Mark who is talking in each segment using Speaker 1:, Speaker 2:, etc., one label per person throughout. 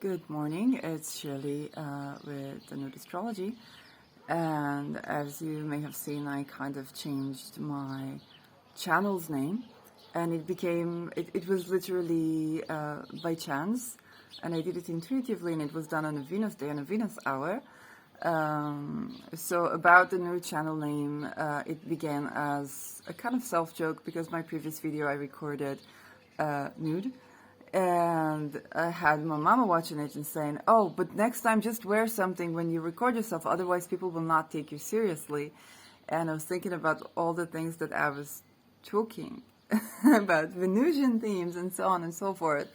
Speaker 1: Good morning, it's Shirley with the Nude Astrology, and as you may have seen, I kind of changed my channel's name, and it was literally by chance, and I did it intuitively, and it was done on a Venus day, on a Venus hour. So about the new channel name, it began as a kind of self-joke, because my previous video I recorded nude. And I had my mama watching it and saying, oh, but next time just wear something when you record yourself, otherwise people will not take you seriously. And I was thinking about all the things that I was talking about, Venusian themes and so on and so forth,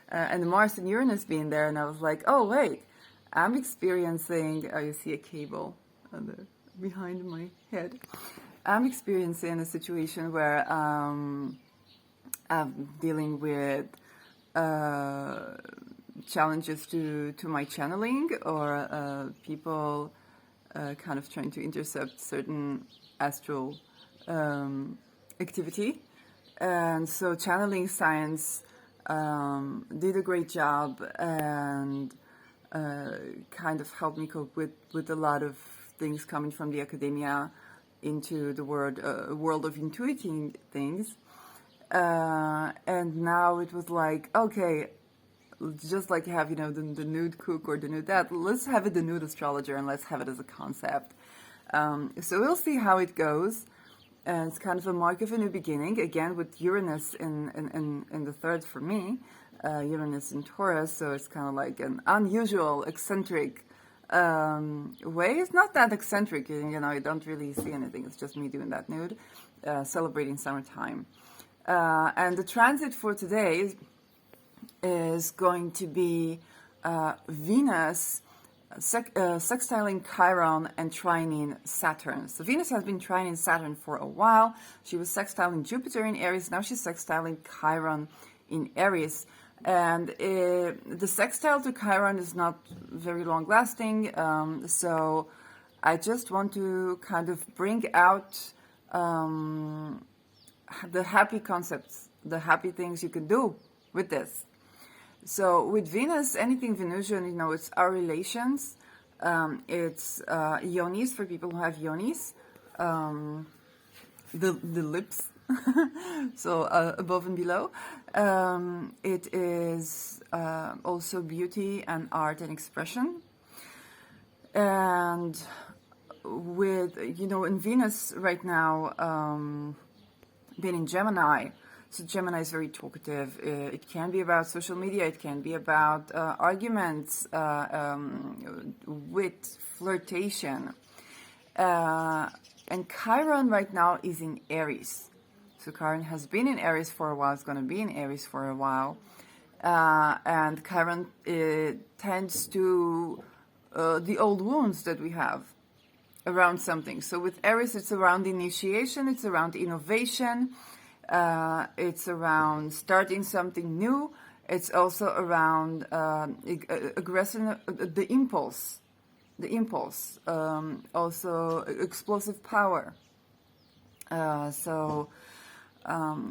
Speaker 1: and the Mars and Uranus being there, and I was like, oh wait, I'm experiencing, you see a cable behind my head, I'm experiencing a situation where I'm dealing with challenges to my channeling, or people kind of trying to intercept certain astral activity. And so channeling science did a great job and kind of helped me cope with a lot of things coming from the academia into the world of intuiting things. And now it was like, okay, just like you have, the nude cook or the nude that, let's have it the nude astrologer, and let's have it as a concept. So we'll see how it goes. And it's kind of a mark of a new beginning, again, with Uranus in the third for me, Uranus in Taurus, so it's kind of like an unusual, eccentric way. It's not that eccentric, you don't really see anything, it's just me doing that nude, celebrating summertime. And the transit for today is going to be Venus sextiling Chiron and trining Saturn. So Venus has been trining Saturn for a while. She was sextiling Jupiter in Aries. Now she's sextiling Chiron in Aries. And the sextile to Chiron is not very long lasting. So I just want to kind of bring out the happy concepts, the happy things you can do with this. So with Venus, anything Venusian, it's our relations. It's yonis for people who have yonis, the lips, so above and below. It is also beauty and art and expression. And with, in Venus right now, being in Gemini, so Gemini is very talkative. It can be about social media. It can be about arguments, wit, flirtation. And Chiron right now is in Aries. So Chiron has been in Aries for a while. It's going to be in Aries for a while. And Chiron tends to the old wounds that we have around something. So with Aries, it's around initiation, it's around innovation, it's around starting something new. It's also around aggression, the impulse, also explosive power.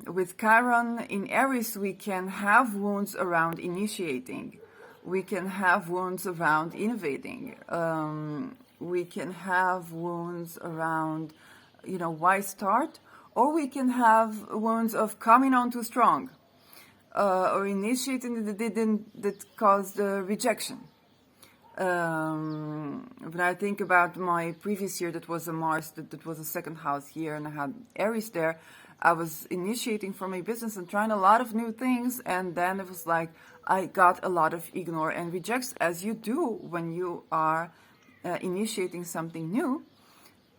Speaker 1: With Chiron in Aries, we can have wounds around initiating. We can have wounds around innovating. We can have wounds around, why start? Or we can have wounds of coming on too strong, or initiating that caused rejection. When I think about my previous year, that was a Mars, that was a second house year, and I had Aries there, I was initiating for my business and trying a lot of new things, and then it was like I got a lot of ignore and rejects, as you do when you are initiating something new.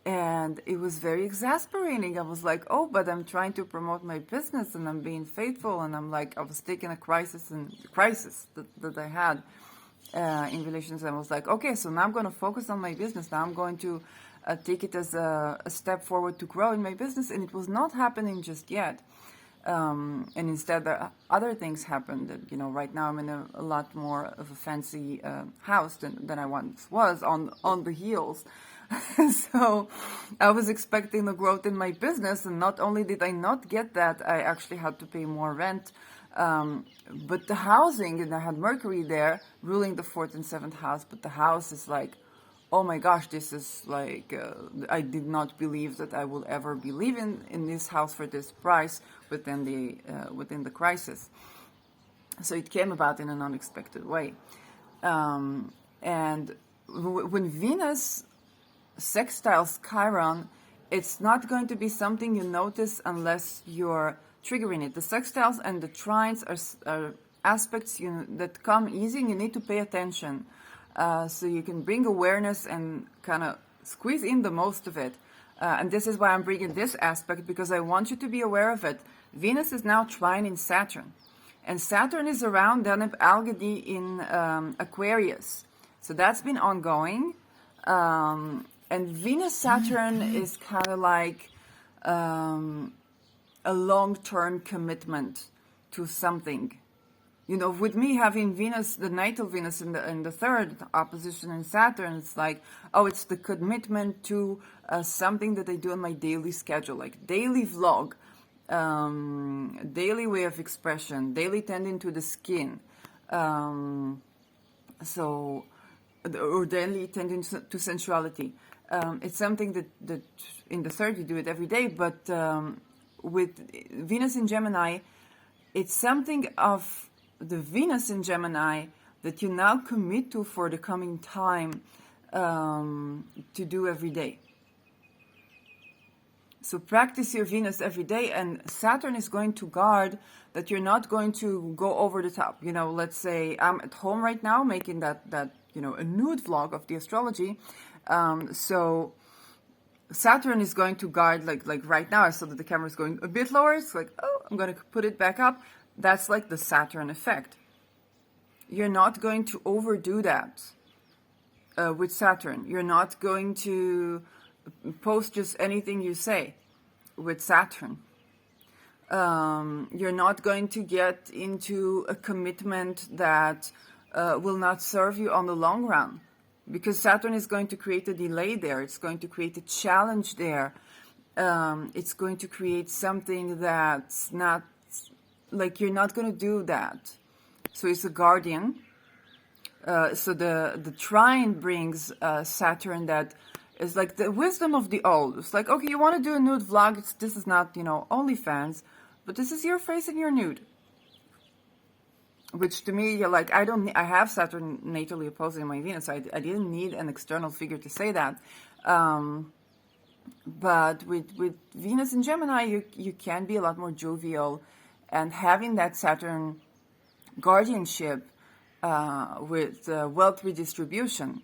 Speaker 1: And it was very exasperating. I was like, oh, but I'm trying to promote my business and I'm being faithful, and I'm like, I was taking a crisis that I had in relations. I was like, okay, so now I'm going to focus on my business. Now I'm going to take it as a step forward to grow in my business, and it was not happening just yet. And instead, other things happened. That, right now I'm in a lot more of a fancy house than I once was, on the heels. So I was expecting the growth in my business, and not only did I not get that, I actually had to pay more rent But the housing, and I had Mercury there ruling the 4th and 7th house, but the house is like, oh my gosh, this is like, I did not believe that I will ever be living in this house for this price within the crisis. So it came about in an unexpected way. And when Venus sextiles Chiron, it's not going to be something you notice unless you're triggering it. The sextiles and the trines are aspects that come easy, and you need to pay attention. So you can bring awareness and kind of squeeze in the most of it. And this is why I'm bringing this aspect, because I want you to be aware of it. Venus is now trining Saturn. And Saturn is around Deneb Algedy in Aquarius. So that's been ongoing. And Venus-Saturn is kind of like a long-term commitment to something. You know, with me having Venus, the natal Venus in the third opposition in Saturn, it's like, oh, it's the commitment to something that I do on my daily schedule, like daily vlog, daily way of expression, daily tending to the skin, or daily tending to sensuality. It's something that in the third you do it every day, but with Venus in Gemini, it's something of the Venus in Gemini that you now commit to for the coming time to do every day. So practice your Venus every day, and Saturn is going to guard that you're not going to go over the top. You know, let's say I'm at home right now making that you know, a nude vlog of the astrology. So Saturn is going to guard, like right now I saw that the camera is going a bit lower. It's like, oh, I'm going to put it back up. That's like the Saturn effect. You're not going to overdo that with Saturn. You're not going to post just anything you say with Saturn. You're not going to get into a commitment that will not serve you on the long run, because Saturn is going to create a delay there. It's going to create a challenge there. It's going to create something that's not, like, you're not going to do that. So it's a guardian. So the trine brings Saturn that is like the wisdom of the old. It's like, okay, you want to do a nude vlog. This is not, you know, OnlyFans, but this is your face and your nude. Which to me, you're like, I have Saturn natally opposing my Venus, so I didn't need an external figure to say that. But with Venus in Gemini, you can be a lot more jovial, and having that Saturn guardianship with wealth redistribution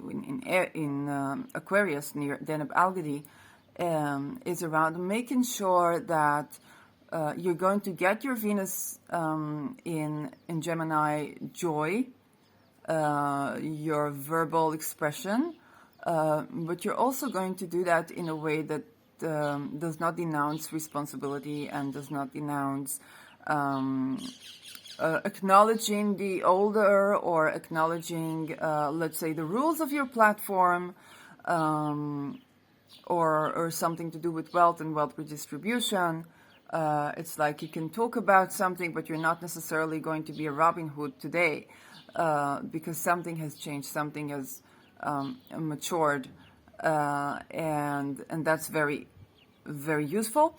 Speaker 1: in Aquarius near Deneb Algedy is around making sure that you're going to get your Venus in Gemini joy, your verbal expression, but you're also going to do that in a way that does not denounce responsibility and does not denounce acknowledging the older, or acknowledging, let's say, the rules of your platform, or something to do with wealth and wealth redistribution. It's like you can talk about something, but you're not necessarily going to be a Robin Hood today, because something has changed, something has matured, and that's very, very useful.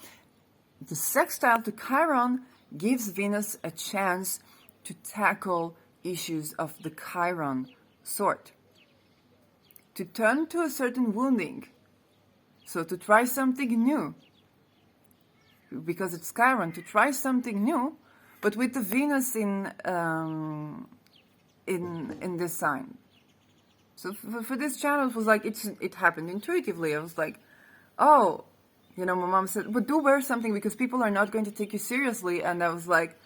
Speaker 1: The sextile to Chiron gives Venus a chance to tackle issues of the Chiron sort, to turn to a certain wounding, so to try something new, because it's Chiron, to try something new, but with the Venus in this sign. So for this channel, it was like, it happened intuitively. I was like, oh, you know, my mom said, but do wear something because people are not going to take you seriously. And I was like,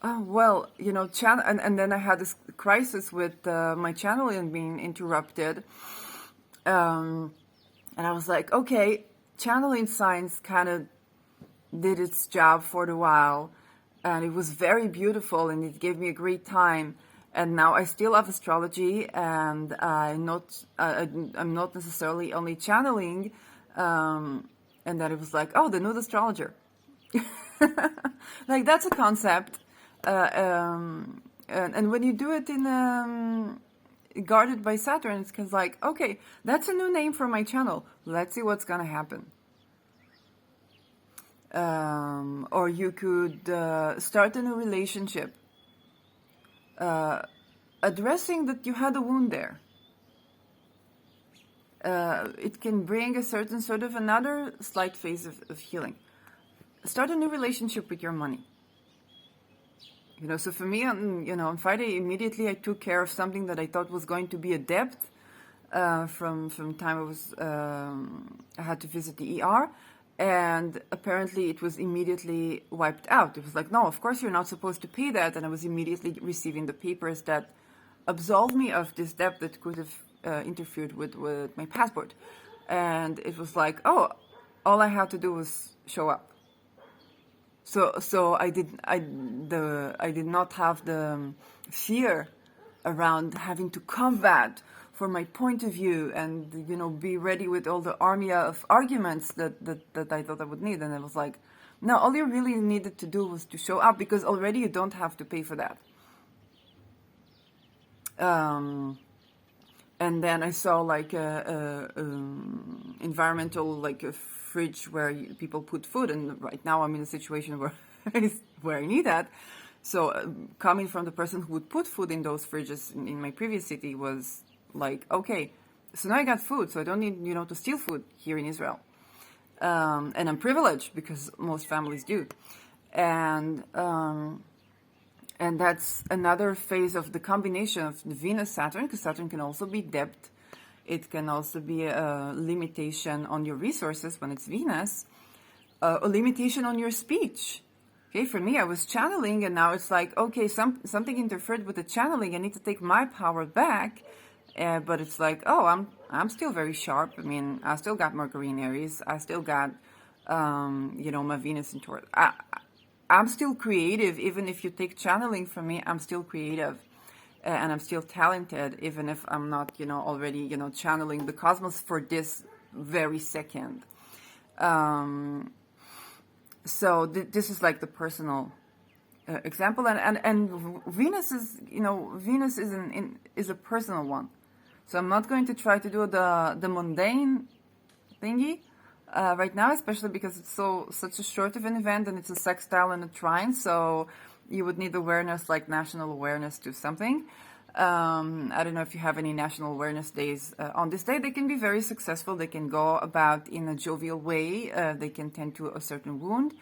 Speaker 1: oh, well, you know, and then I had this crisis with my channeling being interrupted. And I was like, okay, channeling signs kind of did its job for a while. And it was very beautiful, and it gave me a great time. And now I still have astrology, and I'm not necessarily only channeling. And then it was like, oh, the nude astrologer. Like that's a concept. And when you do it in guarded by Saturn, it's kind of like, okay, that's a new name for my channel. Let's see what's gonna happen. Or you could start a new relationship, addressing that you had a wound there. It can bring a certain sort of another slight phase of healing. Start a new relationship with your money. So for me, on Friday, immediately I took care of something that I thought was going to be a debt from time I had to visit the ER, and apparently it was immediately wiped out. It was like, no, of course you're not supposed to pay that, and I was immediately receiving the papers that absolved me of this debt that could have interfered with my passport. And it was like, oh, all I had to do was show up. So I did not have the fear around having to combat for my point of view and be ready with all the army of arguments that I thought I would need. And I was like, no, all you really needed to do was to show up, because already you don't have to pay for that. And then I saw like a environmental, like a fridge where people put food, and right now I'm in a situation where I need that. So coming from the person who would put food in those fridges in my previous city was like, okay, so now I got food, so I don't need to steal food here in Israel. And I'm privileged because most families do. And that's another phase of the combination of the Venus-Saturn, because Saturn can also be debt. It can also be a limitation on your resources when it's Venus, a limitation on your speech. Okay, for me, I was channeling, and now it's like, okay, something interfered with the channeling. I need to take my power back, but it's like, oh, I'm still very sharp. I mean, I still got Mercury in Aries. I still got, my Venus in Taurus. I'm still creative, even if you take channeling from me. I'm still creative, and I'm still talented, even if I'm not, already, channeling the cosmos for this very second. So this is like the personal example, and Venus is, Venus is a personal one. So I'm not going to try to do the mundane thingy right now, especially because it's such a short of an event, and it's a sextile and a trine. So you would need awareness, like national awareness to something. I don't know if you have any national awareness days on this day. They can be very successful. They can go about in a jovial way. They can tend to a certain wound.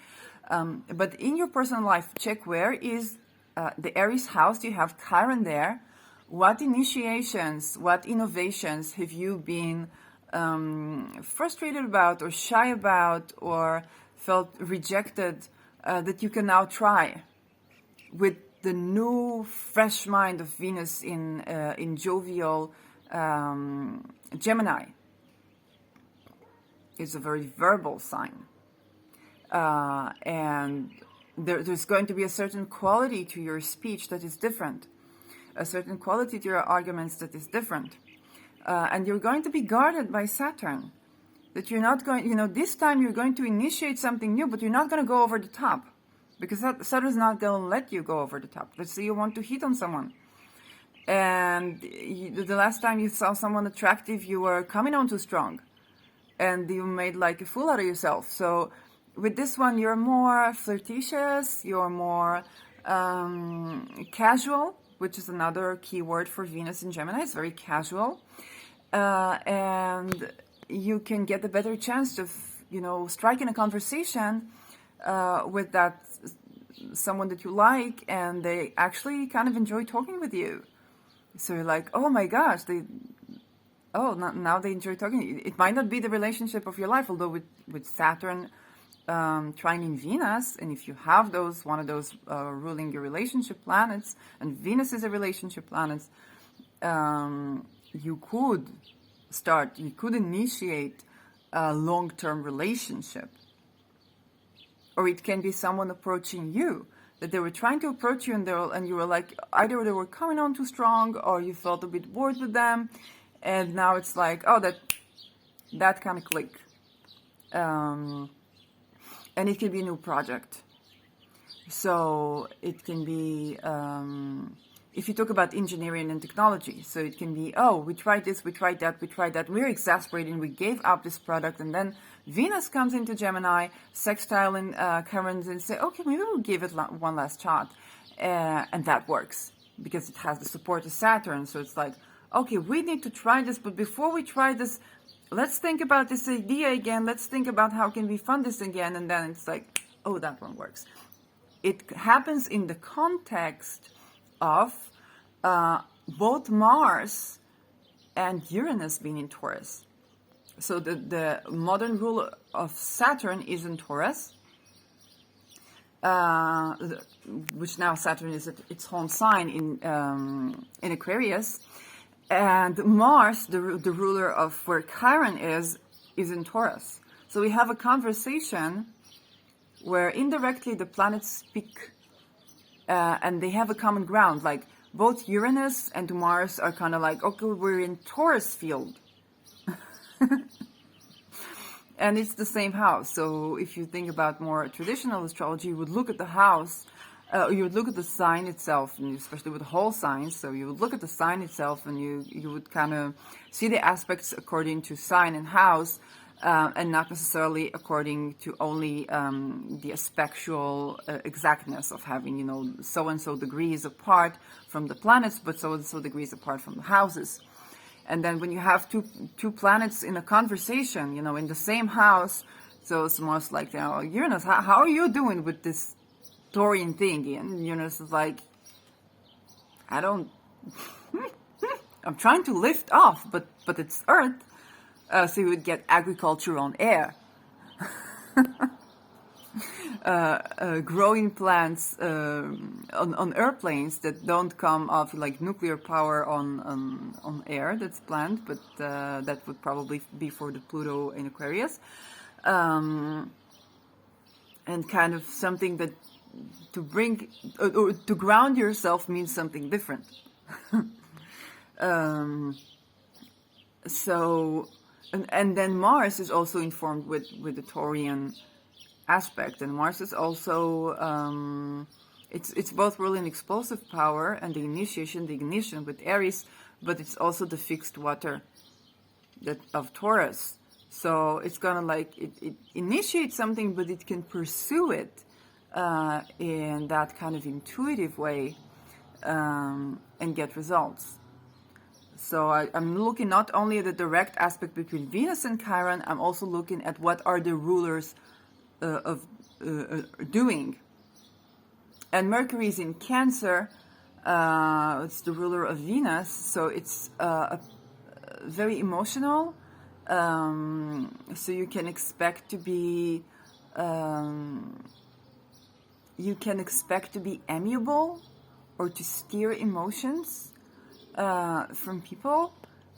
Speaker 1: But in your personal life, check where is the Aries house. Do you have Chiron there? What initiations, what innovations have you been frustrated about or shy about or felt rejected that you can now try with the new fresh mind of Venus in jovial Gemini? It's a very verbal sign, and there's going to be a certain quality to your speech that is different, a certain quality to your arguments that is different, and you're going to be guarded by Saturn. That you're not going, this time you're going to initiate something new, but you're not going to go over the top. Because Saturn's not going to let you go over the top. Let's say you want to hit on someone. And the last time you saw someone attractive, you were coming on too strong. And you made like a fool out of yourself. So with this one, you're more flirtatious. You're more casual, which is another key word for Venus in Gemini. It's very casual. And you can get a better chance of, striking a conversation with that someone that you like, and they actually kind of enjoy talking with you. So you're like, oh my gosh, now they enjoy talking. It might not be the relationship of your life, although with Saturn trine in Venus, and if you have one of those ruling your relationship planets, and Venus is a relationship planet, you could initiate a long-term relationship. Or it can be someone approaching you, that they were trying to approach you, and you were like, either they were coming on too strong, or you felt a bit bored with them, and now it's like, oh, that kind of click. And it could be a new project. So it can be, if you talk about engineering and technology, so it can be, oh, we tried this, we tried that, we're exasperated, we gave up this product, and then Venus comes into Gemini, sextile and Chiron, and say, okay, maybe we'll give it one last shot. And that works, because it has the support of Saturn. So it's like, okay, we need to try this, but before we try this, let's think about this idea again, let's think about how can we fund this again, and then it's like, oh, that one works. It happens in the context of both Mars and Uranus being in Taurus. So the modern ruler of Saturn is in Taurus, which now Saturn is at its home sign in Aquarius, and Mars, the ruler of where Chiron is in Taurus. So we have a conversation where indirectly the planets speak, and they have a common ground. Like both Uranus and Mars are kind of like, okay, we're in Taurus field. And it's the same house. So if you think about more traditional astrology, you would look at the house, you would look at the sign itself, and especially with whole signs. So you would look at the sign itself, and you would kind of see the aspects according to sign and house, and not necessarily according to only the aspectual exactness of having, so and so degrees apart from the planets, but so and so degrees apart from the houses. And then when you have two planets in a conversation, in the same house, so it's most like, Uranus, how are you doing with this Taurian thing? And Uranus is like, I'm trying to lift off, but it's Earth. So you would get agriculture on air. Growing plants on airplanes that don't come off like nuclear power on air that's planned, but that would probably be for the Pluto in Aquarius. And kind of something that to bring or to ground yourself means something different. So and then Mars is also informed with the Taurian aspect, and Mars is also it's both ruling explosive power and the ignition with Aries, but it's also the fixed water of Taurus. So it's gonna like it initiates something, but it can pursue it in that kind of intuitive way and get results. So I'm looking not only at the direct aspect between Venus and Chiron, I'm also looking at what are the rulers of doing. And Mercury is in Cancer. It's the ruler of Venus, so it's very emotional. So you can expect to be amiable or to steer emotions from people,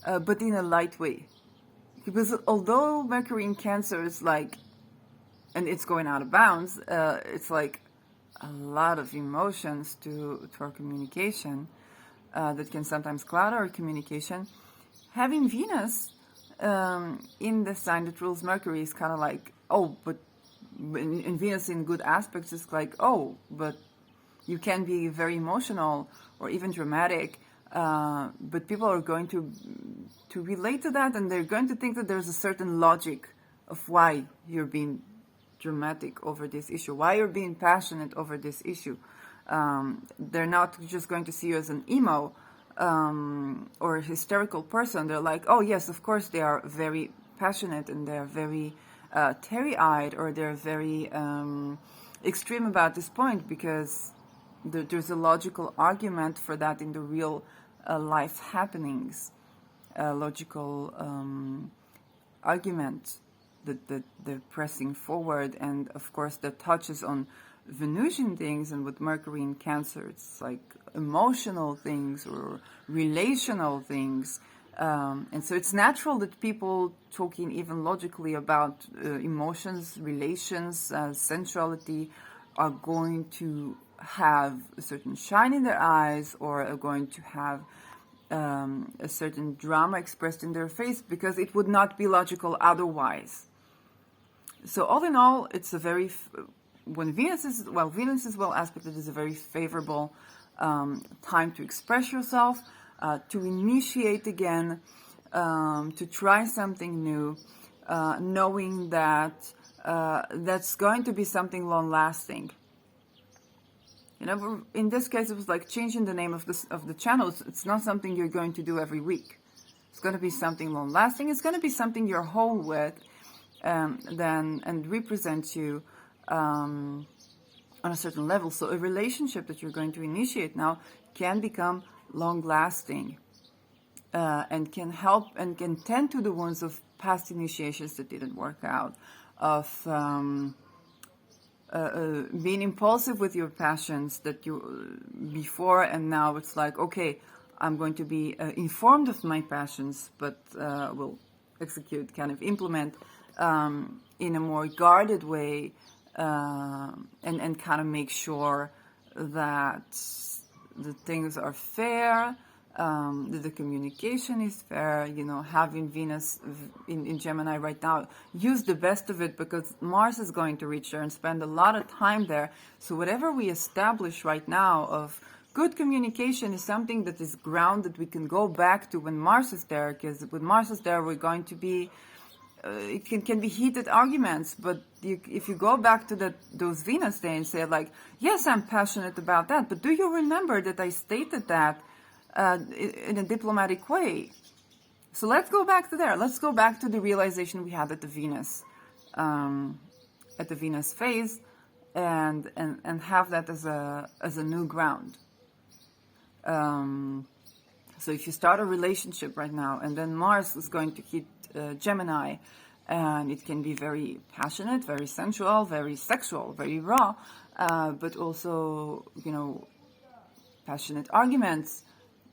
Speaker 1: but in a light way. Because although Mercury in Cancer is like, and it's going out of bounds, it's like a lot of emotions to our communication that can sometimes cloud our communication. Having Venus in the sign that rules Mercury is kind of like, oh, but in Venus in good aspects, it's like, oh, but you can be very emotional or even dramatic, but people are going to relate to that, and they're going to think that there's a certain logic of why you're being dramatic over this issue, why you're being passionate over this issue. They're not just going to see you as an emo or a hysterical person. They're like, oh yes, of course they are very passionate, and they're very teary-eyed, or they're very extreme about this point, because there's a logical argument for that in the real life happenings, logical argument that they're pressing forward. And of course that touches on Venusian things, and with Mercury in Cancer, it's like emotional things or relational things. And so it's natural that people talking even logically about emotions, relations, sensuality are going to have a certain shine in their eyes, or are going to have a certain drama expressed in their face, because it would not be logical otherwise. So all in all, it's a very when Venus is well aspected, is a very favorable time to express yourself, to initiate again, to try something new, knowing that that's going to be something long-lasting. You know, in this case, it was like changing the name of the channel. It's not something you're going to do every week. It's going to be something long-lasting. It's going to be something you're whole with, and represents you on a certain level. So a relationship that you're going to initiate now can become long-lasting, and can help and can tend to the wounds of past initiations that didn't work out, of being impulsive with your passions that you before, and now it's like, okay, I'm going to be informed of my passions, but will execute, kind of implement in a more guarded way, and kind of make sure that the things are fair, that the communication is fair. You know, having Venus in Gemini right now, use the best of it, because Mars is going to reach there and spend a lot of time there. So whatever we establish right now of good communication is something that is grounded. We can go back to when Mars is there, because when Mars is there, we're going to be, it can be heated arguments, but if you go back to those Venus days and say like, yes, I'm passionate about that, but do you remember that I stated that in a diplomatic way? So let's go back to there. Let's go back to the realization we had at the Venus phase, and have that as a new ground. So if you start a relationship right now, and then Mars is going to hit Gemini, and it can be very passionate, very sensual, very sexual, very raw, but also, you know, passionate arguments,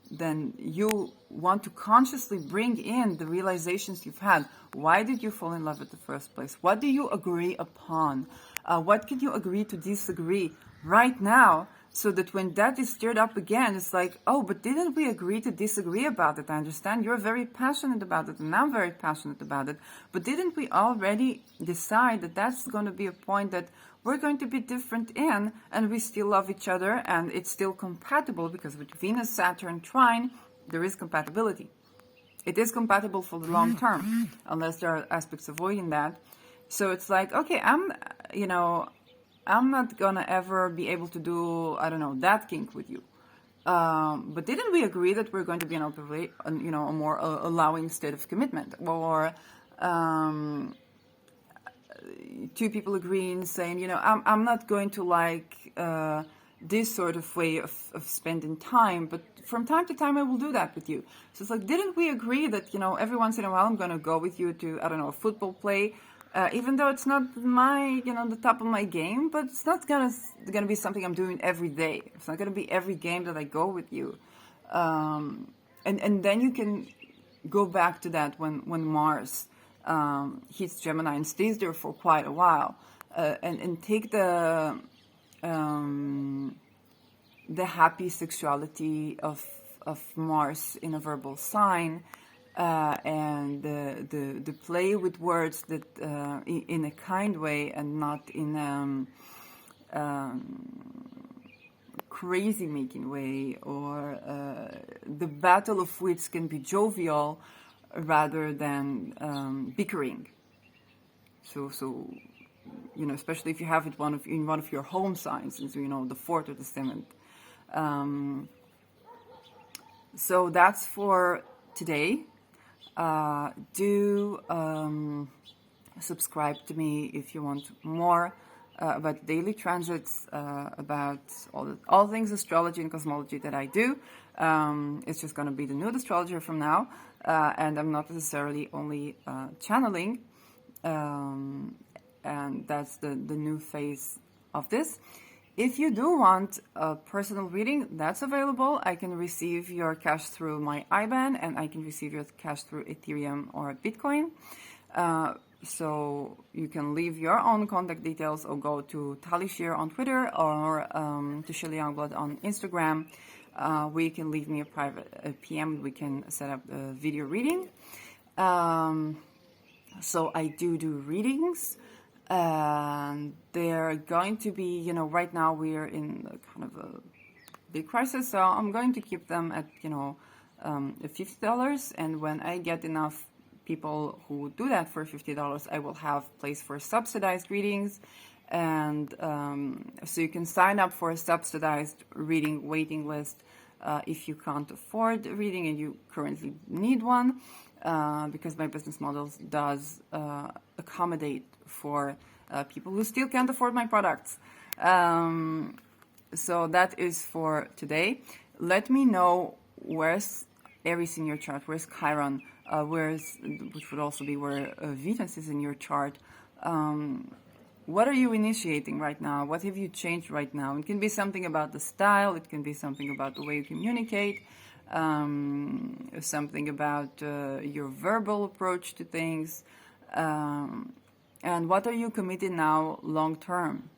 Speaker 1: then you want to consciously bring in the realizations you've had. Why did you fall in love in the first place? What do you agree upon? What can you agree to disagree right now, so that when that is stirred up again, it's like, oh, but didn't we agree to disagree about it? I understand you're very passionate about it, and I'm very passionate about it, but didn't we already decide that that's going to be a point that we're going to be different in, and we still love each other, and it's still compatible, because with Venus, Saturn, trine, there is compatibility. It is compatible for the long term, unless there are aspects avoiding that. So it's like, okay, I'm not gonna ever be able to do, I don't know, that kink with you. But didn't we agree that we're going to be in a more allowing state of commitment? Or two people agreeing, saying, I'm not going to like this sort of way of spending time, but from time to time I will do that with you. So it's like, didn't we agree that, every once in a while I'm going to go with you to, I don't know, a football play, even though it's not my, the top of my game, but it's not gonna be something I'm doing every day. It's not gonna be every game that I go with you. And then you can go back to that when Mars hits Gemini and stays there for quite a while, and take the happy sexuality of Mars in a verbal sign, and the play with words that in a kind way, and not in crazy making way, or the battle of wits can be jovial rather than bickering. So especially if you have it in one of your home signs, the fourth or the seventh. So that's for today. Do subscribe to me if you want more about daily transits, about all things astrology and cosmology that I do. It's just going to be the nude astrologer from now, and I'm not necessarily only channeling, and that's the new phase of this. If you do want a personal reading, that's available. I can receive your cash through my IBAN, and I can receive your cash through Ethereum or Bitcoin. So you can leave your own contact details, or go to Tali Shear on Twitter, or to Shelly Youngblood on Instagram, where you can leave me a PM. We can set up a video reading. So I do readings. and they're going to be, you know, right now we're in kind of a big crisis, so I'm going to keep them at, you know, $50, and when I get enough people who do that for $50, I will have place for subsidized readings, and so you can sign up for a subsidized reading waiting list if you can't afford a reading and you currently need one, because my business model does accommodate for people who still can't afford my products. So that is for today. Let me know where's Aries in your chart, where's Chiron, which would also be where Venus is in your chart. What are you initiating right now? What have you changed right now? It can be something about the style, it can be something about the way you communicate, something about your verbal approach to things, and what are you committed now long term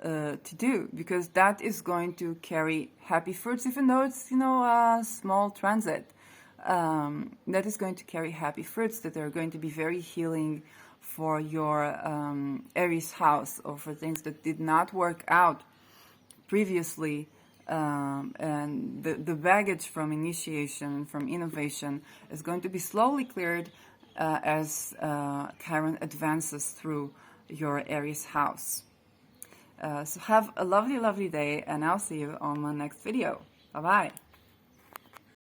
Speaker 1: to do, because that is going to carry happy fruits, even though it's, you know, a small transit. That is going to carry happy fruits that are going to be very healing for your Aries house, or for things that did not work out previously, and the baggage from initiation, from innovation, is going to be slowly cleared as Chiron advances through your Aries house. So have a lovely, lovely day, and I'll see you on my next video. Bye-bye.